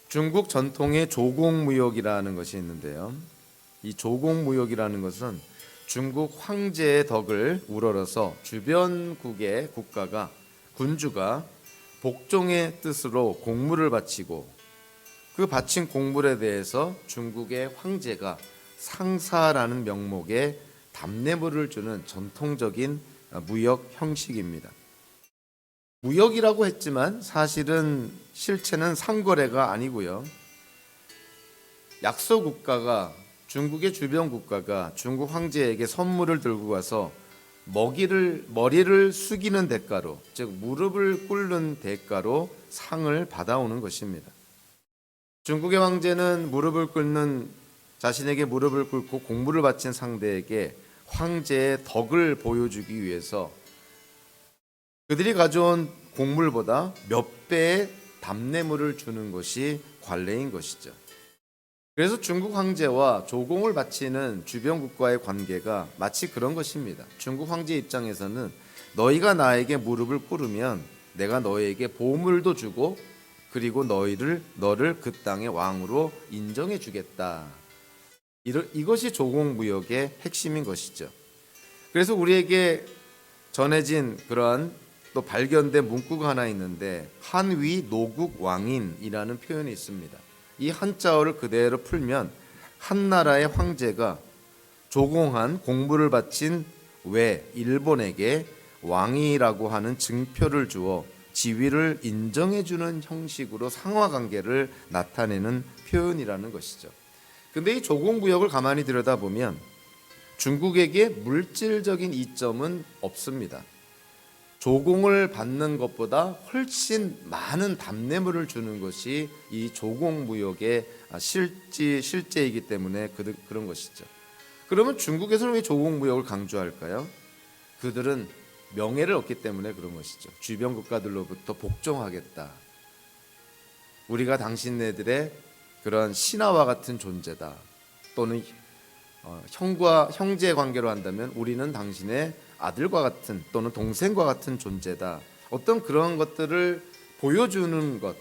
중국 전통의 조공무역이라는 것이 있는데요. 이 조공무역이라는 것은 중국 황제의 덕을 우러러서 주변국의 국가가 군주가 복종의 뜻으로 공물을 바치고 그 바친 공물에 대해서 중국의 황제가 상사라는 명목의 답례물을 주는 전통적인 무역 형식입니다. 무역이라고 했지만 사실은 실체는 상거래가 아니고요. 약소 국가가 중국의 주변 국가가 중국 황제에게 선물을 들고 가서 머리를 숙이는 대가로, 즉 무릎을 꿇는 대가로 상을 받아오는 것입니다. 중국의 황제는 자신에게 무릎을 꿇고 공물을 바친 상대에게 황제의 덕을 보여주기 위해서 그들이 가져온 공물보다 몇 배의 답례물을 주는 것이 관례인 것이죠. 그래서 중국 황제와 조공을 바치는 주변 국가의 관계가 마치 그런 것입니다. 중국 황제 입장에서는 너희가 나에게 무릎을 꿇으면 내가 너희에게 보물도 주고 그리고 너를 그 땅의 왕으로 인정해 주겠다. 이것이 조공무역의 핵심인 것이죠. 그래서 우리에게 전해진 그런 또 발견된 문구가 하나 있는데 한위 노국 왕인이라는 표현이 있습니다. 이 한자어를 그대로 풀면 한 나라의 황제가 조공한 공물을 바친 일본에게 왕이라고 하는 증표를 주어 지위를 인정해주는 형식으로 상하관계를 나타내는 표현이라는 것이죠. 근데 이 조공무역을 가만히 들여다보면 중국에게 물질적인 이점은 없습니다. 조공을 받는 것보다 훨씬 많은 답례물을 주는 것이 이 조공무역의 실제이기 때문에 그런 것이죠. 그러면 중국에서는 왜 조공무역을 강조할까요? 그들은 명예를 얻기 때문에 그런 것이죠. 주변 국가들로부터 복종하겠다. 우리가 당신네들의 그런 신하와 같은 존재다. 또는 형제 관계로 한다면 우리는 당신의 아들과 같은 또는 동생과 같은 존재다. 어떤 그런 것들을 보여주는 것.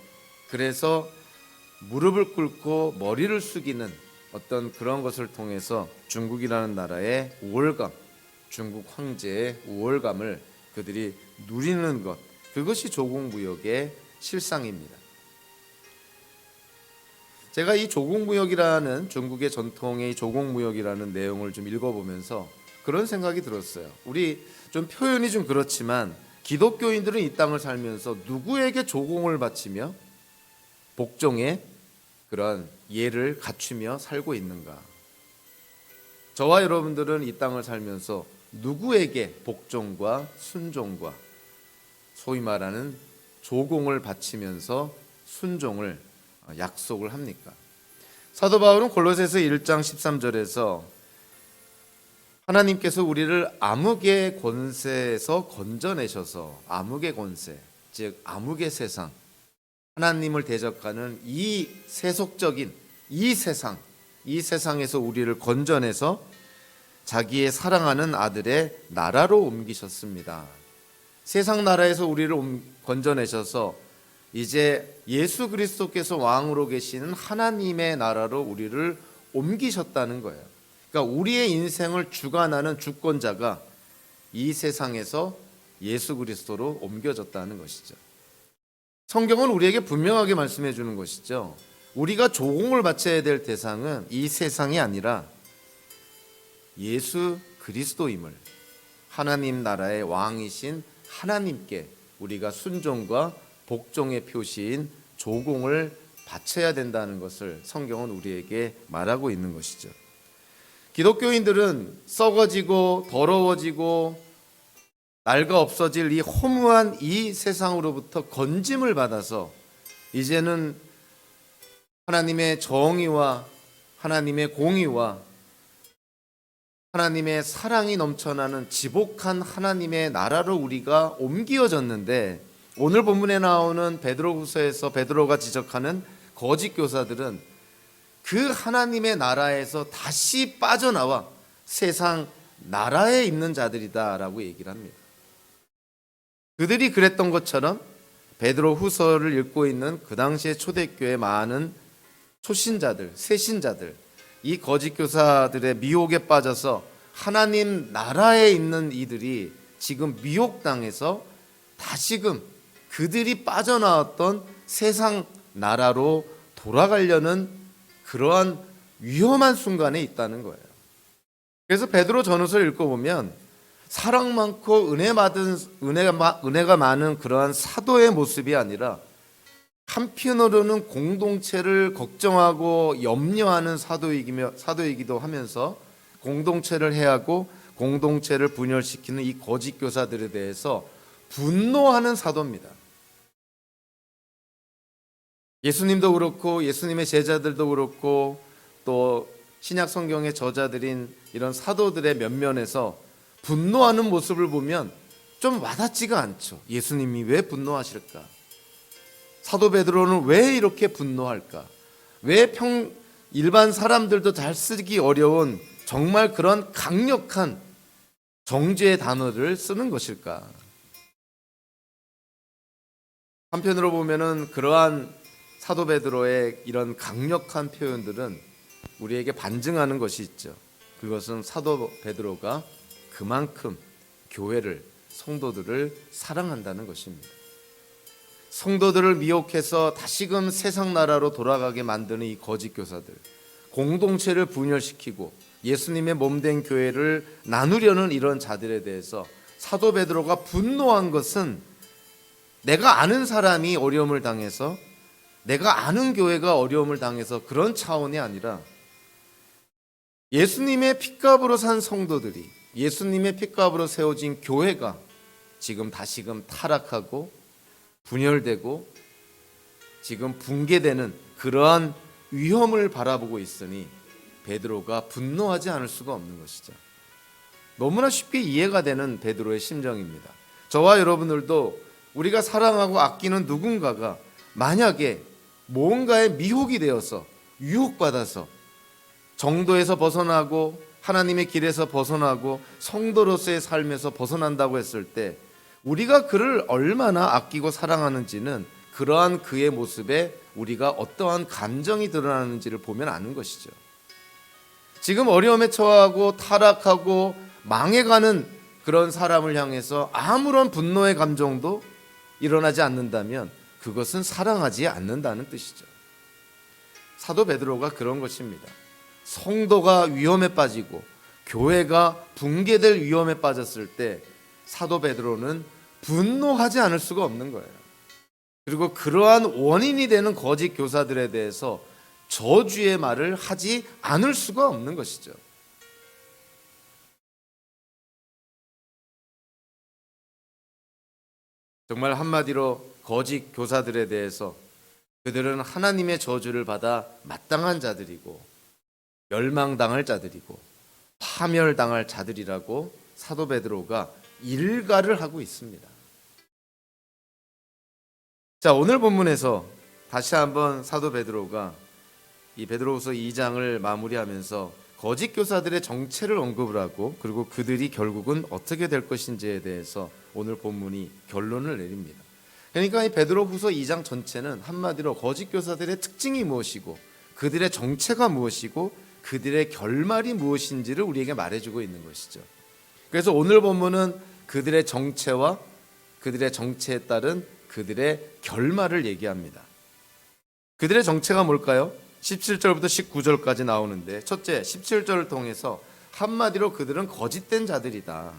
그래서 무릎을 꿇고 머리를 숙이는 어떤 그런 것을 통해서 중국이라는 나라의 우월감, 중국 황제의 우월감을 그들이 누리는 것. 그것이 조공무역의 실상입니다. 제가 이 조공무역이라는 중국의 전통의 조공무역이라는 내용을 좀 읽어보면서 그런 생각이 들었어요. 우리 좀 표현이 좀 그렇지만 기독교인들은 이 땅을 살면서 누구에게 조공을 바치며 복종의 그런 예를 갖추며 살고 있는가? 저와 여러분들은 이 땅을 살면서 누구에게 복종과 순종과 소위 말하는 조공을 바치면서 순종을 약속을 합니까? 사도 바울은 골로새서 1장 13절에서 하나님께서 우리를 암흑의 권세에서 건져내셔서 암흑의 권세, 즉 암흑의 세상, 하나님을 대적하는 이 세속적인 이 세상에서 우리를 건져내서 자기의 사랑하는 아들의 나라로 옮기셨습니다. 세상 나라에서 우리를 건져내셔서 이제 예수 그리스도께서 왕으로 계시는 하나님의 나라로 우리를 옮기셨다는 거예요. 그러니까 우리의 인생을 주관하는 주권자가 이 세상에서 예수 그리스도로 옮겨졌다는 것이죠. 성경은 우리에게 분명하게 말씀해 주는 것이죠. 우리가 조공을 바쳐야 될 대상은 이 세상이 아니라 예수 그리스도임을, 하나님 나라의 왕이신 하나님께 우리가 순종과 복종의 표시인 조공을 바쳐야 된다는 것을 성경은 우리에게 말하고 있는 것이죠. 기독교인들은 썩어지고 더러워지고 낡아 없어질 이 허무한 이 세상으로부터 건짐을 받아서 이제는 하나님의 정의와 하나님의 공의와 하나님의 사랑이 넘쳐나는 지복한 하나님의 나라로 우리가 옮겨졌는데, 오늘 본문에 나오는 베드로후서에서 베드로가 지적하는 거짓 교사들은 그 하나님의 나라에서 다시 빠져나와 세상 나라에 있는 자들이다라고 얘기를 합니다. 그들이 그랬던 것처럼 베드로 후서를 읽고 있는 그 당시에 초대교회 많은 초신자들, 새신자들, 이 거짓 교사들의 미혹에 빠져서 하나님 나라에 있는 이들이 지금 미혹당해서 다시금 그들이 빠져나왔던 세상 나라로 돌아가려는 그러한 위험한 순간에 있다는 거예요. 그래서 베드로 전후서를 읽어보면 사랑 많고 은혜가 많은 그러한 사도의 모습이 아니라 한편으로는 공동체를 걱정하고 염려하는 사도이기도 하면서 공동체를 해하고 공동체를 분열시키는 이 거짓 교사들에 대해서 분노하는 사도입니다. 예수님도 그렇고 예수님의 제자들도 그렇고 또 신약 성경의 저자들인 이런 사도들의 면면에서 분노하는 모습을 보면 좀 와닿지가 않죠. 예수님이 왜 분노하실까? 사도 베드로는 왜 이렇게 분노할까? 왜 일반 사람들도 잘 쓰기 어려운 정말 그런 강력한 정죄의 단어를 쓰는 것일까? 한편으로 보면은 그러한 사도 베드로의 이런 강력한 표현들은 우리에게 반증하는 것이 있죠. 그것은 사도 베드로가 그만큼 교회를, 성도들을 사랑한다는 것입니다. 성도들을 미혹해서 다시금 세상 나라로 돌아가게 만드는 이 거짓 교사들, 공동체를 분열시키고 예수님의 몸된 교회를 나누려는 이런 자들에 대해서 사도 베드로가 분노한 것은 내가 아는 사람이 어려움을 당해서, 내가 아는 교회가 어려움을 당해서 그런 차원이 아니라 예수님의 핏값으로 산 성도들이, 예수님의 핏값으로 세워진 교회가 지금 다시금 타락하고 분열되고 지금 붕괴되는 그러한 위험을 바라보고 있으니 베드로가 분노하지 않을 수가 없는 것이죠. 너무나 쉽게 이해가 되는 베드로의 심정입니다. 저와 여러분들도 우리가 사랑하고 아끼는 누군가가 만약에 뭔가에 미혹이 되어서 유혹받아서 정도에서 벗어나고 하나님의 길에서 벗어나고 성도로서의 삶에서 벗어난다고 했을 때 우리가 그를 얼마나 아끼고 사랑하는지는 그러한 그의 모습에 우리가 어떠한 감정이 드러나는지를 보면 아는 것이죠. 지금 어려움에 처하고 타락하고 망해가는 그런 사람을 향해서 아무런 분노의 감정도 일어나지 않는다면 그것은 사랑하지 않는다는 뜻이죠. 사도 베드로가 그런 것입니다. 성도가 위험에 빠지고 교회가 붕괴될 위험에 빠졌을 때 사도 베드로는 분노하지 않을 수가 없는 거예요. 그리고 그러한 원인이 되는 거짓 교사들에 대해서 저주의 말을 하지 않을 수가 없는 것이죠. 정말 한마디로 거짓 교사들에 대해서 그들은 하나님의 저주를 받아 마땅한 자들이고 멸망당할 자들이고 파멸당할 자들이라고 사도 베드로가 일가를 하고 있습니다. 자, 오늘 본문에서 다시 한번 사도 베드로가 이 베드로후서 2장을 마무리하면서 거짓 교사들의 정체를 언급을 하고 그리고 그들이 결국은 어떻게 될 것인지에 대해서 오늘 본문이 결론을 내립니다. 그러니까 이 베드로후서 2장 전체는 한마디로 거짓 교사들의 특징이 무엇이고 그들의 정체가 무엇이고 그들의 결말이 무엇인지를 우리에게 말해주고 있는 것이죠. 그래서 오늘 본문은 그들의 정체와 그들의 정체에 따른 그들의 결말을 얘기합니다. 그들의 정체가 뭘까요? 17절부터 19절까지 나오는데 첫째, 17절을 통해서 한마디로 그들은 거짓된 자들이다.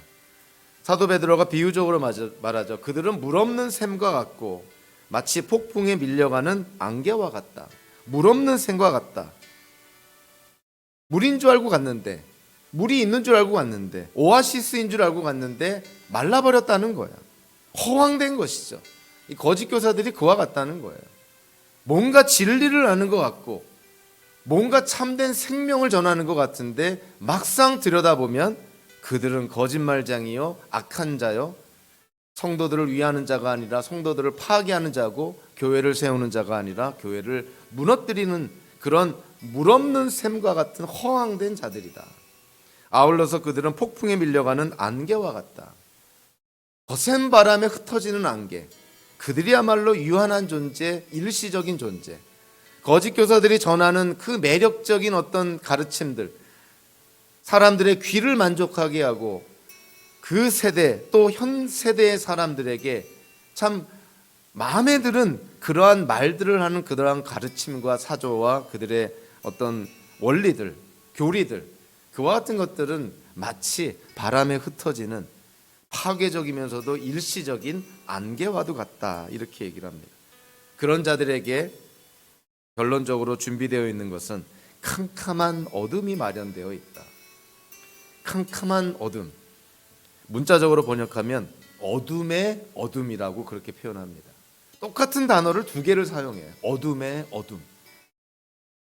사도 베드로가 비유적으로 말하죠. 그들은 물 없는 샘과 같고 마치 폭풍에 밀려가는 안개와 같다. 물 없는 샘과 같다. 물인 줄 알고 갔는데, 물이 있는 줄 알고 갔는데, 오아시스인 줄 알고 갔는데 말라버렸다는 거야. 허황된 것이죠. 이 거짓 교사들이 그와 같다는 거예요. 뭔가 진리를 아는 것 같고 뭔가 참된 생명을 전하는 것 같은데 막상 들여다보면 그들은 거짓말장이요 악한 자요 성도들을 위하는 자가 아니라 성도들을 파괴하는 자고 교회를 세우는 자가 아니라 교회를 무너뜨리는 그런 물 없는 샘과 같은 허황된 자들이다. 아울러서 그들은 폭풍에 밀려가는 안개와 같다. 거센 바람에 흩어지는 안개. 그들이야말로 유한한 존재, 일시적인 존재. 거짓 교사들이 전하는 그 매력적인 어떤 가르침들, 사람들의 귀를 만족하게 하고 그 세대 또 현 세대의 사람들에게 참 마음에 드는 그러한 말들을 하는 그러한 가르침과 사조와 그들의 어떤 원리들, 교리들, 그와 같은 것들은 마치 바람에 흩어지는 파괴적이면서도 일시적인 안개와도 같다, 이렇게 얘기를 합니다. 그런 자들에게 결론적으로 준비되어 있는 것은 캄캄한 어둠이 마련되어 있다. 캄캄한 어둠, 문자적으로 번역하면 어둠의 어둠이라고 그렇게 표현합니다. 똑같은 단어를 두 개를 사용해요. 어둠의 어둠.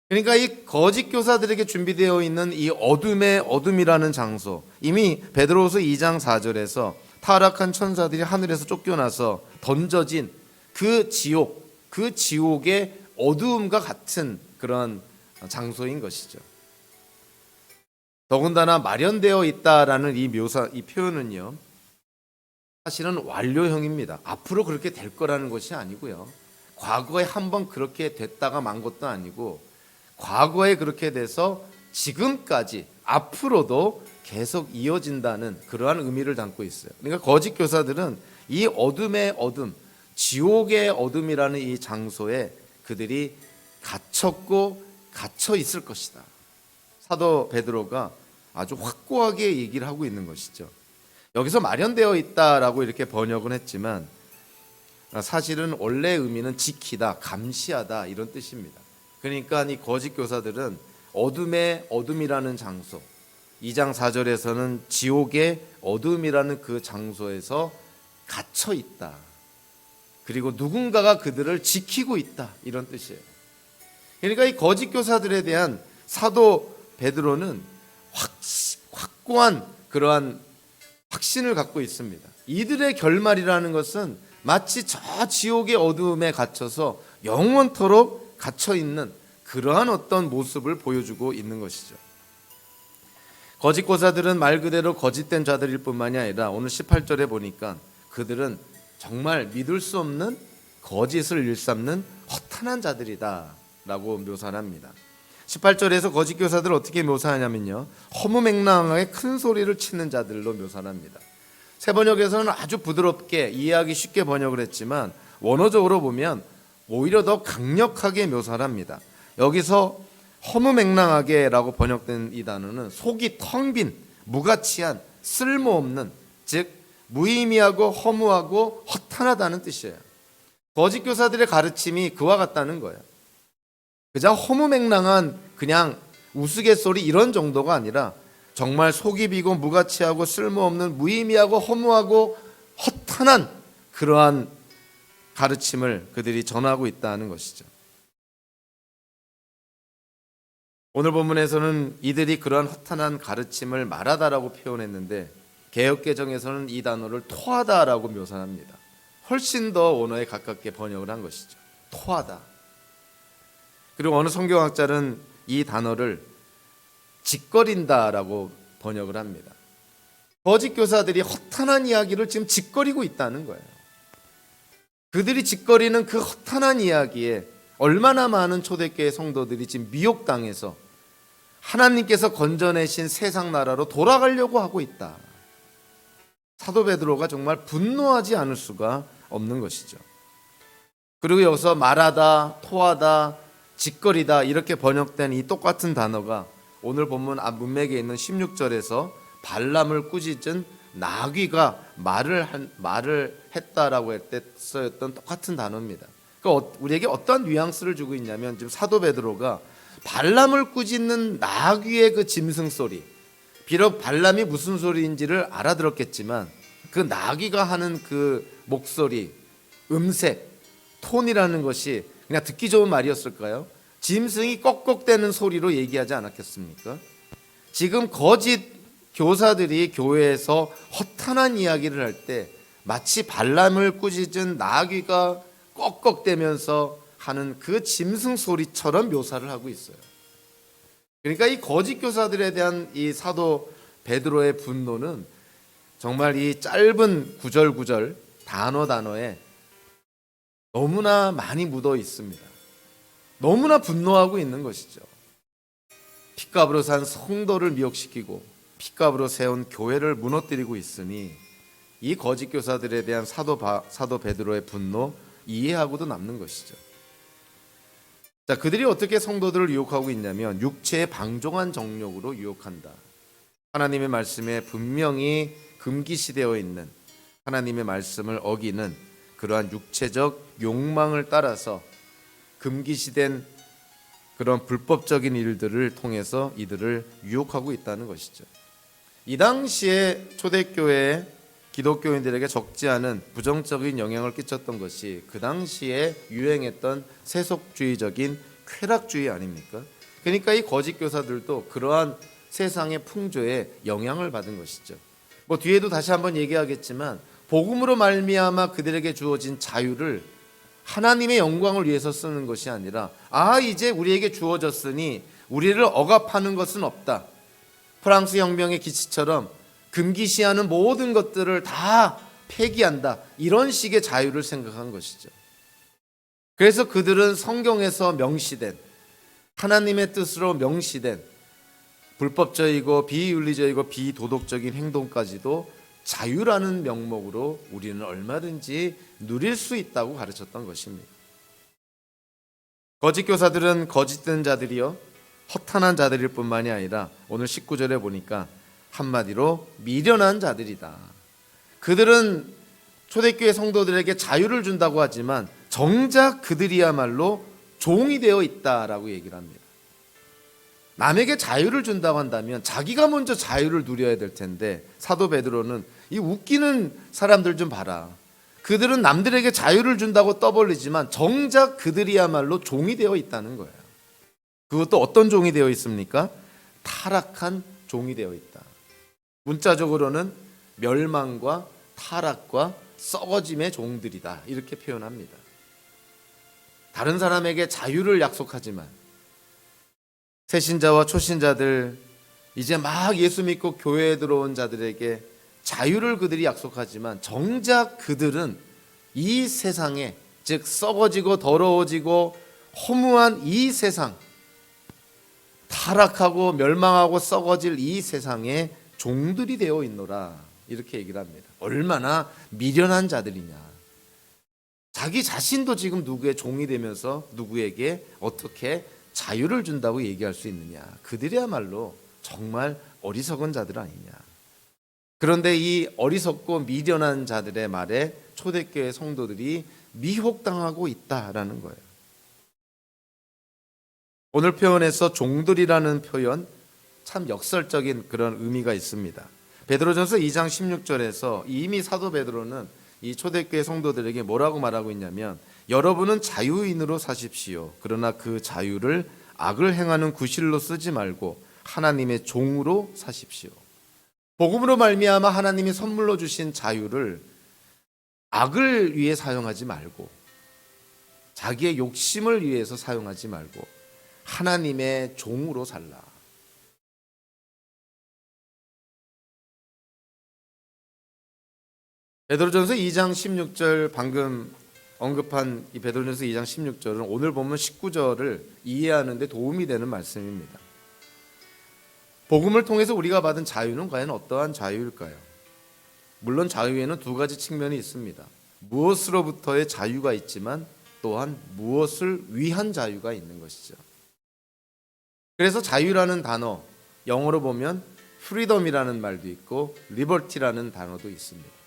그러니까 이 거짓 교사들에게 준비되어 있는 이 어둠의 어둠이라는 장소, 이미 베드로후서 2장 4절에서 타락한 천사들이 하늘에서 쫓겨나서 던져진 그 지옥, 그 지옥의 어두움과 같은 그런 장소인 것이죠. 더군다나 마련되어 있다라는 이 묘사, 이 표현은요, 사실은 완료형입니다. 앞으로 그렇게 될 거라는 것이 아니고요, 과거에 한번 그렇게 됐다가 만 것도 아니고, 과거에 그렇게 돼서 지금까지 앞으로도 계속 이어진다는 그러한 의미를 담고 있어요. 그러니까 거짓 교사들은 이 어둠의 어둠, 지옥의 어둠이라는 이 장소에 그들이 갇혔고 갇혀 있을 것이다. 사도 베드로가 아주 확고하게 얘기를 하고 있는 것이죠. 여기서 마련되어 있다라고 이렇게 번역은 했지만 사실은 원래 의미는 지키다, 감시하다, 이런 뜻입니다. 그러니까 이 거짓 교사들은 어둠의 어둠이라는 장소, 2장 4절에서는 지옥의 어둠이라는 그 장소에서 갇혀 있다. 그리고 누군가가 그들을 지키고 있다, 이런 뜻이에요. 그러니까 이 거짓 교사들에 대한 사도 베드로는 확고한 그러한 확신을 갖고 있습니다. 이들의 결말이라는 것은 마치 저 지옥의 어둠에 갇혀서 영원토록 갇혀 있는 그러한 어떤 모습을 보여주고 있는 것이죠. 거짓 교사들은 말 그대로 거짓된 자들일 뿐만이 아니라 오늘 18절에 보니까 그들은 정말 믿을 수 없는 거짓을 일삼는 허탄한 자들이다 라고 묘사를 합니다. 18절에서 거짓 교사들을 어떻게 묘사하냐면요, 허무맹랑하게 큰 소리를 치는 자들로 묘사를 합니다. 새 번역에서는 아주 부드럽게 이해하기 쉽게 번역을 했지만 원어적으로 보면 오히려 더 강력하게 묘사를 합니다. 여기서 허무맹랑하게 라고 번역된 이 단어는 속이 텅 빈, 무가치한, 쓸모없는, 즉 무의미하고 허무하고 허탄하다는 뜻이에요. 거짓 교사들의 가르침이 그와 같다는 거예요. 그저 허무맹랑한 그냥 우스갯소리 이런 정도가 아니라 정말 속이 비고 무가치하고 쓸모없는, 무의미하고 허무하고 허탄한 그러한 가르침을 그들이 전하고 있다는 것이죠. 오늘 본문에서는 이들이 그러한 허탄한 가르침을 말하다라고 표현했는데 개역개정에서는 이 단어를 토하다라고 묘사합니다. 훨씬 더 원어에 가깝게 번역을 한 것이죠. 토하다. 그리고 어느 성경학자는 이 단어를 짓거린다라고 번역을 합니다. 거짓 교사들이 허탄한 이야기를 지금 짓거리고 있다는 거예요. 그들이 짓거리는 그 허탄한 이야기에 얼마나 많은 초대교회 성도들이 지금 미혹당해서 하나님께서 건져내신 세상 나라로 돌아가려고 하고 있다. 사도 베드로가 정말 분노하지 않을 수가 없는 것이죠. 그리고 여기서 말하다, 토하다, 짓거리다 이렇게 번역된 이 똑같은 단어가 오늘 본문 앞 문맥에 있는 16절에서 발람을 꾸짖은 나귀가 말을 했다라고 할 때 쓰였던 똑같은 단어입니다. 그러니까 우리에게 어떤 뉘앙스를 주고 있냐면 지금 사도 베드로가 발람을 꾸짖는 나귀의 그 짐승 소리, 비록 발람이 무슨 소리인지를 알아들었겠지만 그 나귀가 하는 그 목소리, 음색, 톤이라는 것이 그냥 듣기 좋은 말이었을까요? 짐승이 꺽꺽대는 소리로 얘기하지 않았겠습니까? 지금 거짓 교사들이 교회에서 허탄한 이야기를 할 때 마치 발람을 꾸짖은 나귀가 꺽꺽대면서 하는 그 짐승 소리처럼 묘사를 하고 있어요. 그러니까 이 거짓 교사들에 대한 이 사도 베드로의 분노는 정말 이 짧은 구절 단어에 너무나 많이 묻어 있습니다. 너무나 분노하고 있는 것이죠. 핏값으로 산 성도를 미혹시키고 핏값으로 세운 교회를 무너뜨리고 있으니 이 거짓 교사들에 대한 사도 베드로의 분노 이해하고도 남는 것이죠. 자, 그들이 어떻게 성도들을 유혹하고 있냐면 육체의 방종한 정욕으로 유혹한다. 하나님의 말씀에 분명히 금기시되어 있는 하나님의 말씀을 어기는 그러한 육체적 욕망을 따라서 금기시된 그런 불법적인 일들을 통해서 이들을 유혹하고 있다는 것이죠. 이 당시에 초대교회에 기독교인들에게 적지 않은 부정적인 영향을 끼쳤던 것이 그 당시에 유행했던 세속주의적인 쾌락주의 아닙니까? 그러니까 이 거짓 교사들도 그러한 세상의 풍조에 영향을 받은 것이죠. 뭐 뒤에도 다시 한번 얘기하겠지만 복음으로 말미암아 그들에게 주어진 자유를 하나님의 영광을 위해서 쓰는 것이 아니라 이제 우리에게 주어졌으니 우리를 억압하는 것은 없다. 프랑스 혁명의 기치처럼 금기시하는 모든 것들을 다 폐기한다. 이런 식의 자유를 생각한 것이죠. 그래서 그들은 성경에서 명시된 하나님의 뜻으로 명시된 불법적이고 비윤리적이고 비도덕적인 행동까지도 자유라는 명목으로 우리는 얼마든지 누릴 수 있다고 가르쳤던 것입니다. 거짓 교사들은 거짓된 자들이요 허탄한 자들일 뿐만이 아니라 오늘 19절에 보니까 한마디로 미련한 자들이다. 그들은 초대교회 성도들에게 자유를 준다고 하지만 정작 그들이야말로 종이 되어 있다라고 얘기를 합니다. 남에게 자유를 준다고 한다면 자기가 먼저 자유를 누려야 될 텐데 사도 베드로는 이 웃기는 사람들 좀 봐라. 그들은 남들에게 자유를 준다고 떠벌리지만 정작 그들이야말로 종이 되어 있다는 거예요. 그것도 어떤 종이 되어 있습니까? 타락한 종이 되어 있다. 문자적으로는 멸망과 타락과 썩어짐의 종들이다. 이렇게 표현합니다. 다른 사람에게 자유를 약속하지만 새신자와 초신자들 이제 막 예수 믿고 교회에 들어온 자들에게 자유를 그들이 약속하지만 정작 그들은 이 세상에 즉 썩어지고 더러워지고 허무한 이 세상 타락하고 멸망하고 썩어질 이 세상에 종들이 되어 있노라 이렇게 얘기를 합니다. 얼마나 미련한 자들이냐. 자기 자신도 지금 누구의 종이 되면서 누구에게 어떻게 자유를 준다고 얘기할 수 있느냐. 그들이야말로 정말 어리석은 자들 아니냐. 그런데 이 어리석고 미련한 자들의 말에 초대교회 성도들이 미혹당하고 있다라는 거예요. 오늘 표현에서 종들이라는 표현 참 역설적인 그런 의미가 있습니다. 베드로전서 2장 16절에서 이미 사도 베드로는 이 초대교회 성도들에게 뭐라고 말하고 있냐면 여러분은 자유인으로 사십시오. 그러나 그 자유를 악을 행하는 구실로 쓰지 말고 하나님의 종으로 사십시오. 복음으로 말미암아 하나님이 선물로 주신 자유를 악을 위해 사용하지 말고 자기의 욕심을 위해서 사용하지 말고 하나님의 종으로 살라. 베드로전서 2장 16절 방금 언급한 이 베드로전서 2장 16절은 오늘 보면 19절을 이해하는 데 도움이 되는 말씀입니다. 복음을 통해서 우리가 받은 자유는 과연 어떠한 자유일까요? 물론 자유에는 두 가지 측면이 있습니다. 무엇으로부터의 자유가 있지만 또한 무엇을 위한 자유가 있는 것이죠. 그래서 자유라는 단어, 영어로 보면 freedom이라는 말도 있고 liberty라는 단어도 있습니다.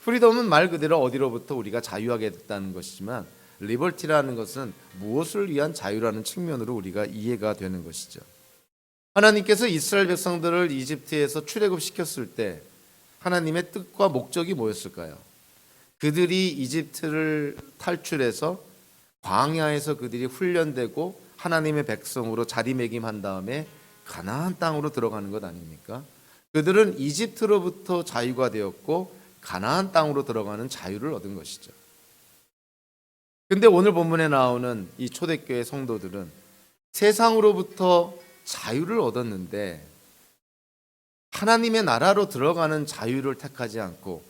프리덤은 말 그대로 어디로부터 우리가 자유하게 됐다는 것이지만 리버티라는 것은 무엇을 위한 자유라는 측면으로 우리가 이해가 되는 것이죠. 하나님께서 이스라엘 백성들을 이집트에서 출애굽시켰을 때 하나님의 뜻과 목적이 뭐였을까요? 그들이 이집트를 탈출해서 광야에서 그들이 훈련되고 하나님의 백성으로 자리매김한 다음에 가나안 땅으로 들어가는 것 아닙니까? 그들은 이집트로부터 자유가 되었고 가나안 땅으로 들어가는 자유를 얻은 것이죠. 근데 오늘 본문에 나오는 이 초대교회 성도들은 세상으로부터 자유를 얻었는데 하나님의 나라로 들어가는 자유를 택하지 않고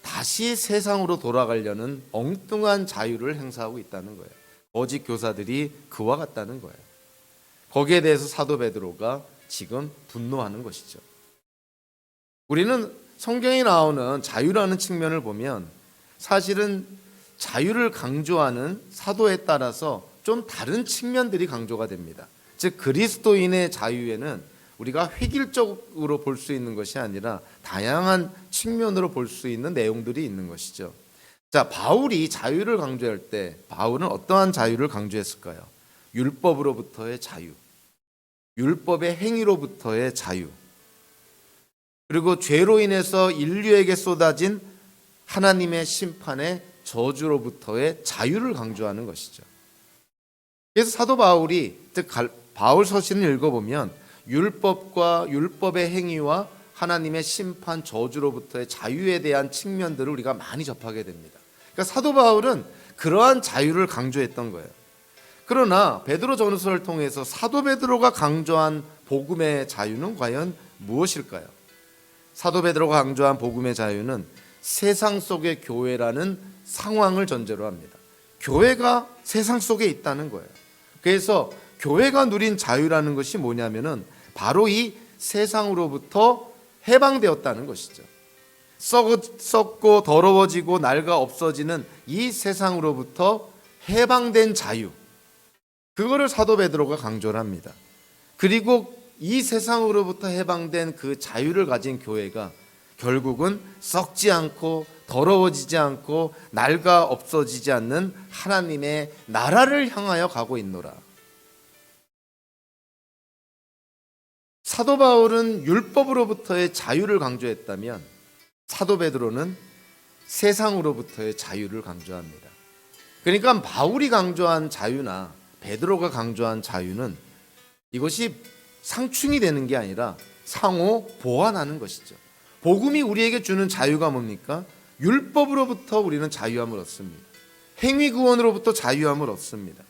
다시 세상으로 돌아가려는 엉뚱한 자유를 행사하고 있다는 거예요. 거짓 교사들이 그와 같다는 거예요. 거기에 대해서 사도 베드로가 지금 분노하는 것이죠. 우리는 성경에 나오는 자유라는 측면을 보면 사실은 자유를 강조하는 사도에 따라서 좀 다른 측면들이 강조가 됩니다. 즉 그리스도인의 자유에는 우리가 획일적으로 볼 수 있는 것이 아니라 다양한 측면으로 볼 수 있는 내용들이 있는 것이죠. 자, 바울이 자유를 강조할 때 바울은 어떠한 자유를 강조했을까요? 율법으로부터의 자유, 율법의 행위로부터의 자유, 그리고 죄로 인해서 인류에게 쏟아진 하나님의 심판의 저주로부터의 자유를 강조하는 것이죠. 그래서 사도 바울이, 즉 바울 서신을 읽어보면 율법과 율법의 행위와 하나님의 심판 저주로부터의 자유에 대한 측면들을 우리가 많이 접하게 됩니다. 그러니까 사도 바울은 그러한 자유를 강조했던 거예요. 그러나 베드로 전서를 통해서 사도 베드로가 강조한 복음의 자유는 과연 무엇일까요? 사도 베드로가 강조한 복음의 자유는 세상 속의 교회라는 상황을 전제로 합니다. 교회가 세상 속에 있다는 거예요. 그래서 교회가 누린 자유라는 것이 뭐냐면은 바로 이 세상으로부터 해방되었다는 것이죠. 썩고 더러워지고 낡아 없어지는 이 세상으로부터 해방된 자유, 그거를 사도 베드로가 강조를 합니다. 그리고 이 세상으로부터 해방된 그 자유를 가진 교회가 결국은 썩지 않고 더러워지지 않고 낡아 없어지지 않는 하나님의 나라를 향하여 가고 있노라. 사도 바울은 율법으로부터의 자유를 강조했다면 사도 베드로는 세상으로부터의 자유를 강조합니다. 그러니까 바울이 강조한 자유나 베드로가 강조한 자유는 이것이 상충이 되는 게 아니라 상호 보완하는 것이죠. 복음이 우리에게 주는 자유가 뭡니까? 율법으로부터 우리는 자유함을 얻습니다. 행위 구원으로부터 자유함을 얻습니다.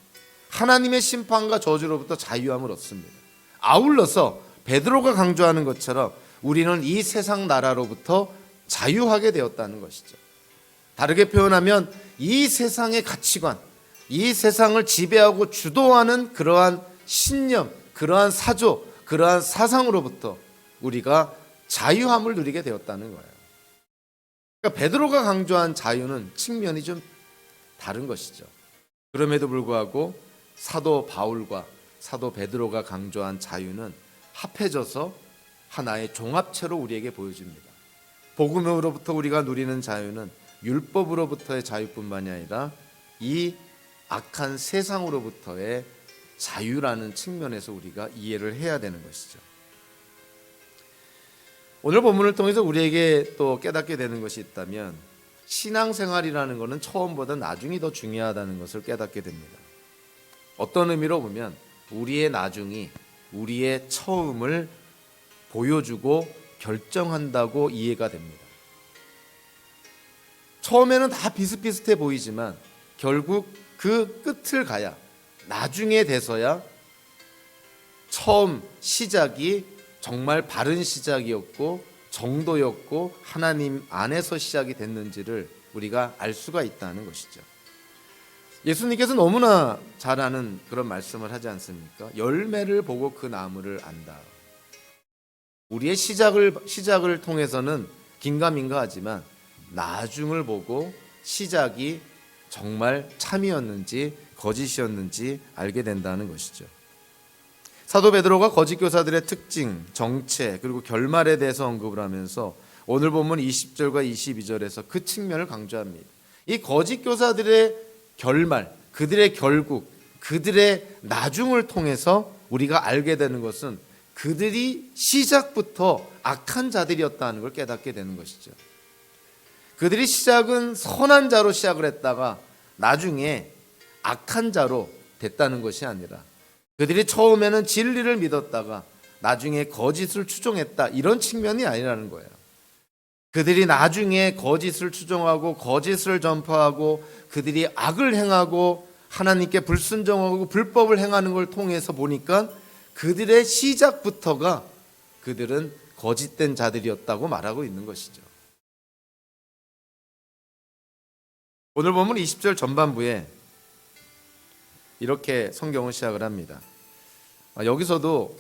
하나님의 심판과 저주로부터 자유함을 얻습니다. 아울러서 베드로가 강조하는 것처럼 우리는 이 세상 나라로부터 자유하게 되었다는 것이죠. 다르게 표현하면 이 세상의 가치관, 이 세상을 지배하고 주도하는 그러한 신념, 그러한 사조, 그러한 사상으로부터 우리가 자유함을 누리게 되었다는 거예요. 그러니까 베드로가 강조한 자유는 측면이 좀 다른 것이죠. 그럼에도 불구하고 사도 바울과 사도 베드로가 강조한 자유는 합해져서 하나의 종합체로 우리에게 보여집니다. 복음으로부터 우리가 누리는 자유는 율법으로부터의 자유뿐만이 아니라 이 악한 세상으로부터의 자유라는 측면에서 우리가 이해를 해야 되는 것이죠. 오늘 본문을 통해서 우리에게 또 깨닫게 되는 것이 있다면 신앙생활이라는 것은 처음보다 나중이 더 중요하다는 것을 깨닫게 됩니다. 어떤 의미로 보면 우리의 나중이 우리의 처음을 보여주고 결정한다고 이해가 됩니다. 처음에는 다 비슷비슷해 보이지만 결국 그 끝을 가야, 나중에 돼서야 처음 시작이 정말 바른 시작이었고 정도였고 하나님 안에서 시작이 됐는지를 우리가 알 수가 있다는 것이죠. 예수님께서 너무나 잘 아는 그런 말씀을 하지 않습니까? 열매를 보고 그 나무를 안다. 우리의 시작을 통해서는 긴가민가하지만 나중을 보고 시작이 정말 참이었는지 거짓이었는지 알게 된다는 것이죠. 사도 베드로가 거짓 교사들의 특징, 정체, 그리고 결말에 대해서 언급을 하면서 오늘 본문 20절과 22절에서 그 측면을 강조합니다. 이 거짓 교사들의 결말, 그들의 결국, 그들의 나중을 통해서 우리가 알게 되는 것은 그들이 시작부터 악한 자들이었다는 걸 깨닫게 되는 것이죠. 그들이 시작은 선한 자로 시작을 했다가 나중에 악한 자로 됐다는 것이 아니라 그들이 처음에는 진리를 믿었다가 나중에 거짓을 추종했다, 이런 측면이 아니라는 거예요. 그들이 나중에 거짓을 추종하고 거짓을 전파하고 그들이 악을 행하고 하나님께 불순종하고 불법을 행하는 걸 통해서 보니까 그들의 시작부터가 그들은 거짓된 자들이었다고 말하고 있는 것이죠. 오늘 보면 20절 전반부에 이렇게 성경을 시작을 합니다. 여기서도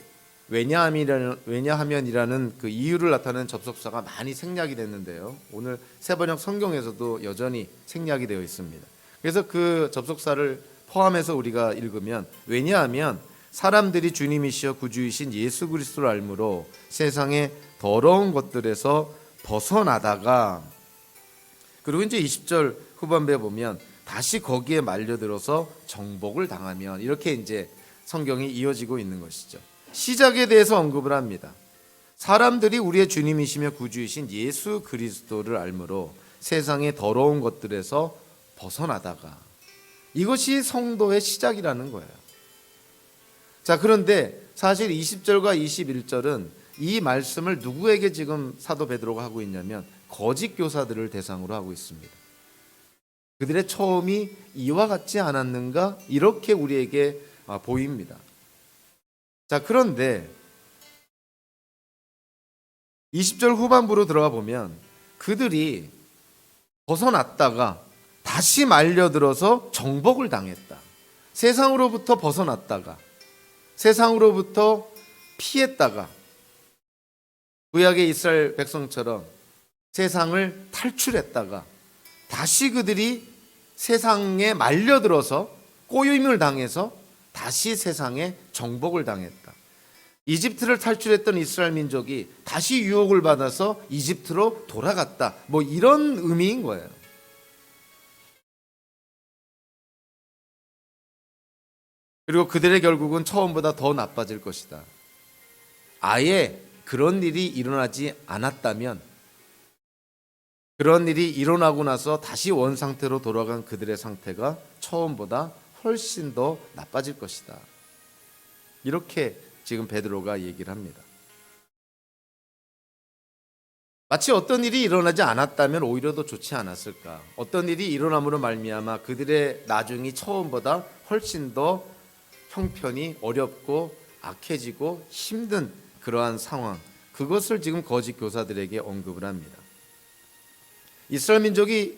왜냐하면이라는 그 이유를 나타내는 접속사가 많이 생략이 됐는데요. 오늘 세번역 성경에서도 여전히 생략이 되어 있습니다. 그래서 그 접속사를 포함해서 우리가 읽으면 왜냐하면 사람들이 주님이시여 구주이신 예수 그리스도를 알므로 세상의 더러운 것들에서 벗어나다가 그리고 이제 20절 후반부에 보면 다시 거기에 말려들어서 정복을 당하면 이렇게 이제 성경이 이어지고 있는 것이죠. 시작에 대해서 언급을 합니다. 사람들이 우리의 주님이시며 구주이신 예수 그리스도를 알므로 세상의 더러운 것들에서 벗어나다가 이것이 성도의 시작이라는 거예요. 자, 그런데 사실 20절과 21절은 이 말씀을 누구에게 지금 사도 베드로가 하고 있냐면 거짓 교사들을 대상으로 하고 있습니다. 그들의 처음이 이와 같지 않았는가? 이렇게 우리에게 보입니다. 자, 그런데 20절 후반부로 들어가 보면 그들이 벗어났다가 다시 말려들어서 정복을 당했다. 세상으로부터 벗어났다가 세상으로부터 피했다가 구약의 이스라엘 백성처럼 세상을 탈출했다가 다시 그들이 세상에 말려들어서 꼬임을 당해서 다시 세상에 정복을 당했다. 이집트를 탈출했던 이스라엘 민족이 다시 유혹을 받아서 이집트로 돌아갔다. 뭐 이런 의미인 거예요. 그리고 그들의 결국은 처음보다 더 나빠질 것이다. 아예 그런 일이 일어나지 않았다면 그런 일이 일어나고 나서 다시 원상태로 돌아간 그들의 상태가 처음보다 훨씬 더 나빠질 것이다. 이렇게 지금 베드로가 얘기를 합니다. 마치 어떤 일이 일어나지 않았다면 오히려 더 좋지 않았을까? 어떤 일이 일어남으로 말미암아 그들의 나중이 처음보다 훨씬 더 형편이 어렵고 악해지고 힘든 그러한 상황, 그것을 지금 거짓 교사들에게 언급을 합니다. 이스라엘 민족이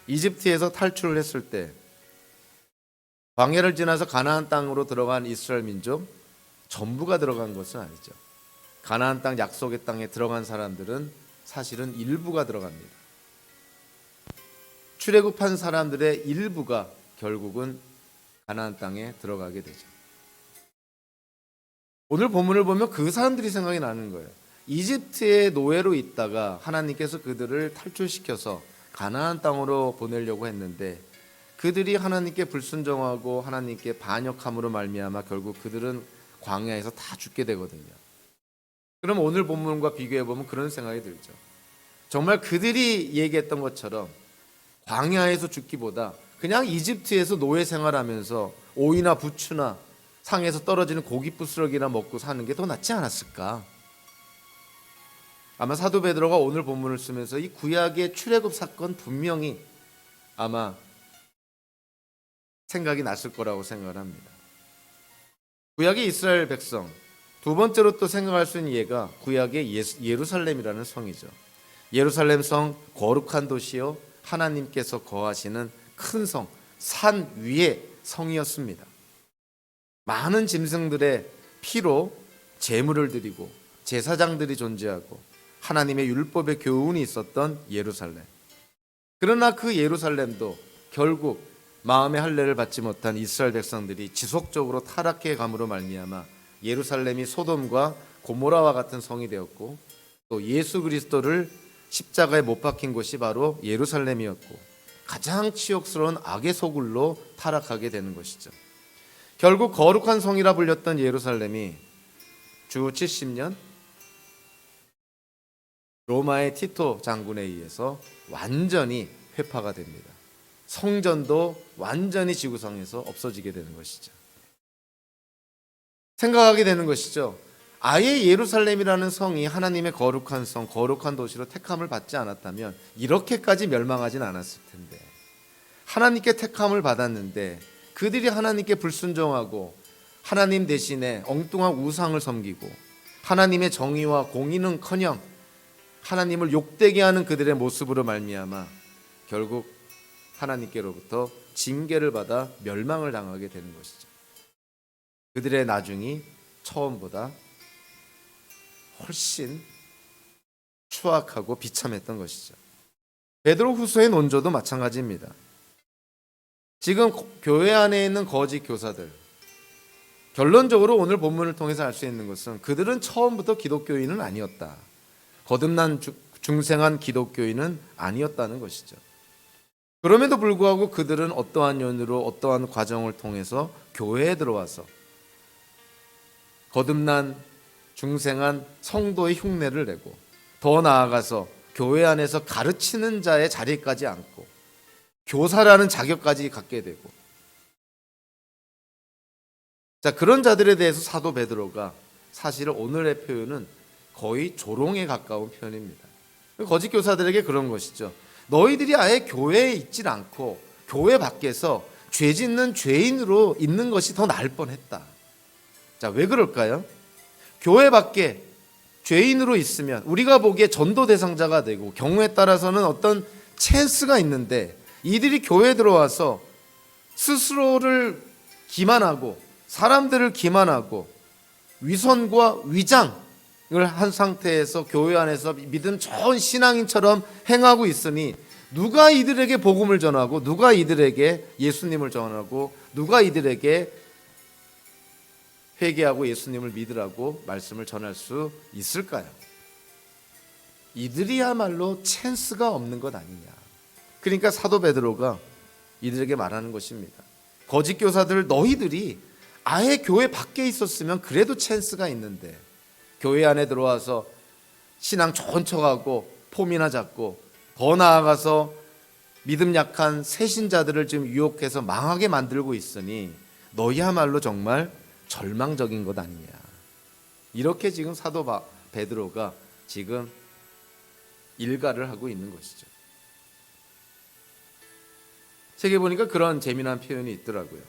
이집트에서 탈출을 했을 때 광야를 지나서 가나안 땅으로 들어간 이스라엘 민족 전부가 들어간 것은 아니죠. 가나안 땅 약속의 땅에 들어간 사람들은 사실은 일부가 들어갑니다. 출애굽한 사람들의 일부가 결국은 가나안 땅에 들어가게 되죠. 오늘 본문을 보면 그 사람들이 생각이 나는 거예요. 이집트의 노예로 있다가 하나님께서 그들을 탈출시켜서 가나안 땅으로 보내려고 했는데 그들이 하나님께 불순종하고 하나님께 반역함으로 말미암아 결국 그들은 광야에서 다 죽게 되거든요. 그럼 오늘 본문과 비교해 보면 그런 생각이 들죠. 정말 그들이 얘기했던 것처럼 광야에서 죽기보다 그냥 이집트에서 노예 생활하면서 오이나 부추나 상에서 떨어지는 고기 부스러기나 먹고 사는 게 더 낫지 않았을까? 아마 사도 베드로가 오늘 본문을 쓰면서 이 구약의 출애굽 사건 분명히 아마 생각이 났을 거라고 생각을 합니다. 구약의 이스라엘 백성, 두 번째로 또 생각할 수 있는 예가 구약의 예루살렘이라는 성이죠. 예루살렘 성, 거룩한 도시요 하나님께서 거하시는 큰 성, 산 위의 성이었습니다. 많은 짐승들의 피로 제물을 드리고 제사장들이 존재하고 하나님의 율법의 교훈이 있었던 예루살렘. 그러나 그 예루살렘도 결국 마음의 할례를 받지 못한 이스라엘 백성들이 지속적으로 타락해 감으로 말미암아 예루살렘이 소돔과 고모라와 같은 성이 되었고 또 예수 그리스도를 십자가에 못 박힌 곳이 바로 예루살렘이었고 가장 치욕스러운 악의 소굴로 타락하게 되는 것이죠. 결국 거룩한 성이라 불렸던 예루살렘이 주 70년 로마의 티토 장군에 의해서 완전히 회파가 됩니다. 성전도 완전히 지구상에서 없어지게 되는 것이죠. 생각하게 되는 것이죠. 아예 예루살렘이라는 성이 하나님의 거룩한 성, 거룩한 도시로 택함을 받지 않았다면 이렇게까지 멸망하진 않았을 텐데 하나님께 택함을 받았는데 그들이 하나님께 불순종하고 하나님 대신에 엉뚱한 우상을 섬기고 하나님의 정의와 공의는커녕 하나님을 욕되게 하는 그들의 모습으로 말미암아 결국 하나님께로부터 징계를 받아 멸망을 당하게 되는 것이죠. 그들의 나중이 처음보다 훨씬 추악하고 비참했던 것이죠. 베드로후서의 논조도 마찬가지입니다. 지금 교회 안에 있는 거짓 교사들, 결론적으로 오늘 본문을 통해서 알 수 있는 것은 그들은 처음부터 기독교인은 아니었다. 거듭난 중생한 기독교인은 아니었다는 것이죠. 그럼에도 불구하고 그들은 어떠한 연유로 어떠한 과정을 통해서 교회에 들어와서 거듭난 중생한 성도의 흉내를 내고 더 나아가서 교회 안에서 가르치는 자의 자리까지 앉고 교사라는 자격까지 갖게 되고, 자, 그런 자들에 대해서 사도 베드로가 사실 오늘의 표현은 거의 조롱에 가까운 표현입니다. 거짓 교사들에게 그런 것이죠. 너희들이 아예 교회에 있질 않고 교회 밖에서 죄 짓는 죄인으로 있는 것이 더 나을 뻔했다. 자, 왜 그럴까요? 교회 밖에 죄인으로 있으면 우리가 보기에 전도 대상자가 되고 경우에 따라서는 어떤 찬스가 있는데, 이들이 교회에 들어와서 스스로를 기만하고 사람들을 기만하고 위선과 위장을 한 상태에서 교회 안에서 믿음 좋은 신앙인처럼 행하고 있으니 누가 이들에게 복음을 전하고 누가 이들에게 예수님을 전하고 누가 이들에게 회개하고 예수님을 믿으라고 말씀을 전할 수 있을까요? 이들이야말로 찬스가 없는 것 아니냐. 그러니까 사도 베드로가 이들에게 말하는 것입니다. 거짓 교사들, 너희들이 아예 교회 밖에 있었으면 그래도 찬스가 있는데 교회 안에 들어와서 신앙 좋은 척하고 폼이나 잡고 더 나아가서 믿음 약한 새신자들을 지금 유혹해서 망하게 만들고 있으니 너희야말로 정말 절망적인 것 아니냐. 이렇게 지금 사도 베드로가 지금 일가를 하고 있는 것이죠. 책에 보니까 그런 재미난 표현이 있더라고요.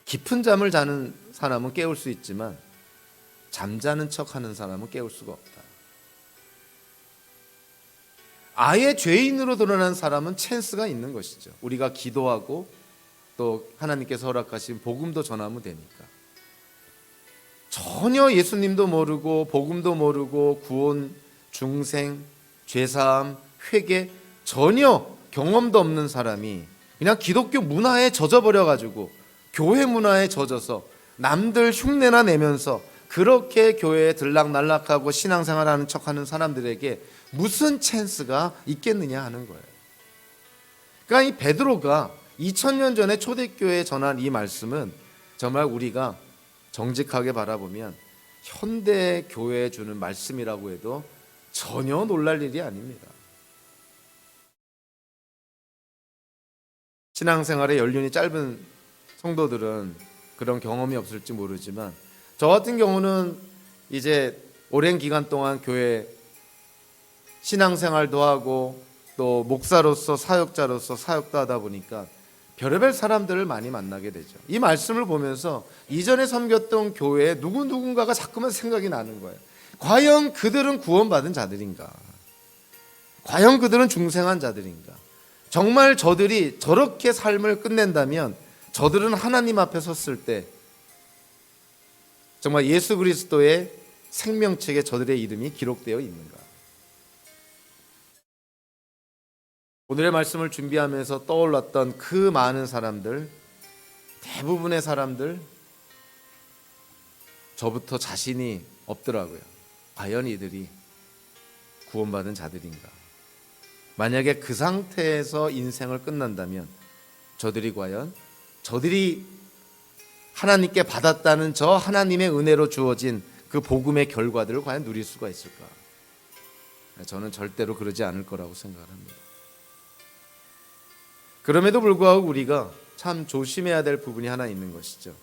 깊은 잠을 자는 사람은 깨울 수 있지만 잠자는 척하는 사람은 깨울 수가 없다. 아예 죄인으로 드러난 사람은 찬스가 있는 것이죠. 우리가 기도하고 또 하나님께서 허락하신 복음도 전하면 되니까. 전혀 예수님도 모르고 복음도 모르고 구원, 중생, 죄사함, 회개 전혀 경험도 없는 사람이 그냥 기독교 문화에 젖어버려가지고 교회 문화에 젖어서 남들 흉내나 내면서 그렇게 교회에 들락날락하고 신앙생활하는 척하는 사람들에게 무슨 찬스가 있겠느냐 하는 거예요. 그러니까 이 베드로가 2000년 전에 초대교회에 전한 이 말씀은 정말 우리가 정직하게 바라보면 현대 교회에 주는 말씀이라고 해도 전혀 놀랄 일이 아닙니다. 신앙생활에 연륜이 짧은 성도들은 그런 경험이 없을지 모르지만 저 같은 경우는 이제 오랜 기간 동안 교회 신앙생활도 하고 또 목사로서 사역자로서 사역도 하다 보니까 별의별 사람들을 많이 만나게 되죠. 이 말씀을 보면서 이전에 섬겼던 교회에 누군가가 자꾸만 생각이 나는 거예요. 과연 그들은 구원받은 자들인가? 과연 그들은 중생한 자들인가? 정말 저들이 저렇게 삶을 끝낸다면 저들은 하나님 앞에 섰을 때 정말 예수 그리스도의 생명책에 저들의 이름이 기록되어 있는가? 오늘의 말씀을 준비하면서 떠올랐던 그 많은 사람들, 대부분의 사람들, 저부터 자신이 없더라고요. 과연 이들이 구원받은 자들인가? 만약에 그 상태에서 인생을 끝난다면 저들이 과연 저들이 하나님께 받았다는 저 하나님의 은혜로 주어진 그 복음의 결과들을 과연 누릴 수가 있을까? 저는 절대로 그러지 않을 거라고 생각합니다. 그럼에도 불구하고 우리가 참 조심해야 될 부분이 하나 있는 것이죠.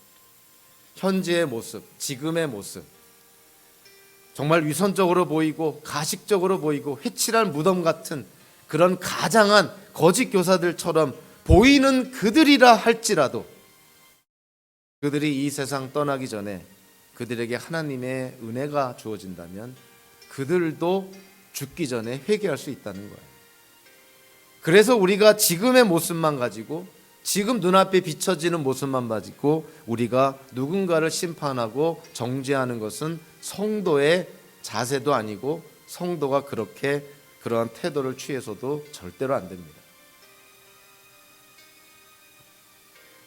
현재의 모습, 지금의 모습, 정말 위선적으로 보이고 가식적으로 보이고 회칠한 무덤 같은 그런 가장한 거짓 교사들처럼 보이는 그들이라 할지라도 그들이 이 세상 떠나기 전에 그들에게 하나님의 은혜가 주어진다면 그들도 죽기 전에 회개할 수 있다는 거예요. 그래서 우리가 지금의 모습만 가지고 지금 눈앞에 비춰지는 모습만 가지고 우리가 누군가를 심판하고 정죄하는 것은 성도의 자세도 아니고 성도가 그렇게 그러한 태도를 취해서도 절대로 안 됩니다.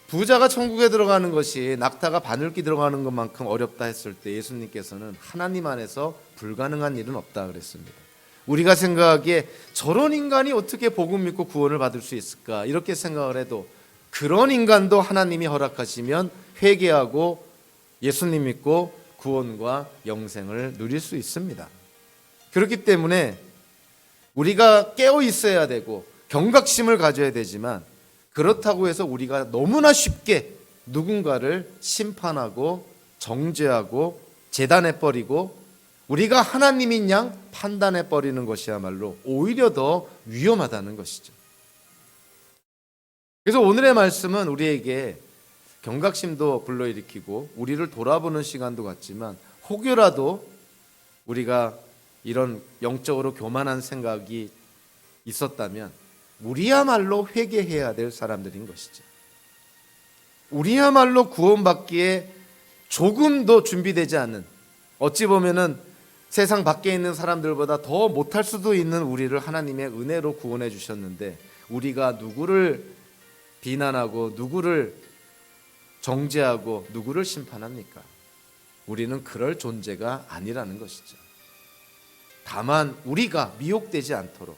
부자가 천국에 들어가는 것이 낙타가 바늘기 들어가는 것만큼 어렵다 했을 때 예수님께서는 하나님 안에서 불가능한 일은 없다 그랬습니다. 우리가 생각하기에 저런 인간이 어떻게 복음 믿고 구원을 받을 수 있을까 이렇게 생각을 해도 그런 인간도 하나님이 허락하시면 회개하고 예수님 믿고 구원과 영생을 누릴 수 있습니다. 그렇기 때문에 우리가 깨어 있어야 되고 경각심을 가져야 되지만 그렇다고 해서 우리가 너무나 쉽게 누군가를 심판하고 정죄하고 재단해버리고 우리가 하나님인 양 판단해버리는 것이야말로 오히려 더 위험하다는 것이죠. 그래서 오늘의 말씀은 우리에게 경각심도 불러일으키고 우리를 돌아보는 시간도 같지만 혹여라도 우리가 이런 영적으로 교만한 생각이 있었다면 우리야말로 회개해야 될 사람들인 것이죠. 우리야말로 구원받기에 조금도 준비되지 않는, 어찌 보면은 세상 밖에 있는 사람들보다 더 못할 수도 있는 우리를 하나님의 은혜로 구원해 주셨는데 우리가 누구를 비난하고 누구를 정죄하고 누구를 심판합니까? 우리는 그럴 존재가 아니라는 것이죠. 다만 우리가 미혹되지 않도록,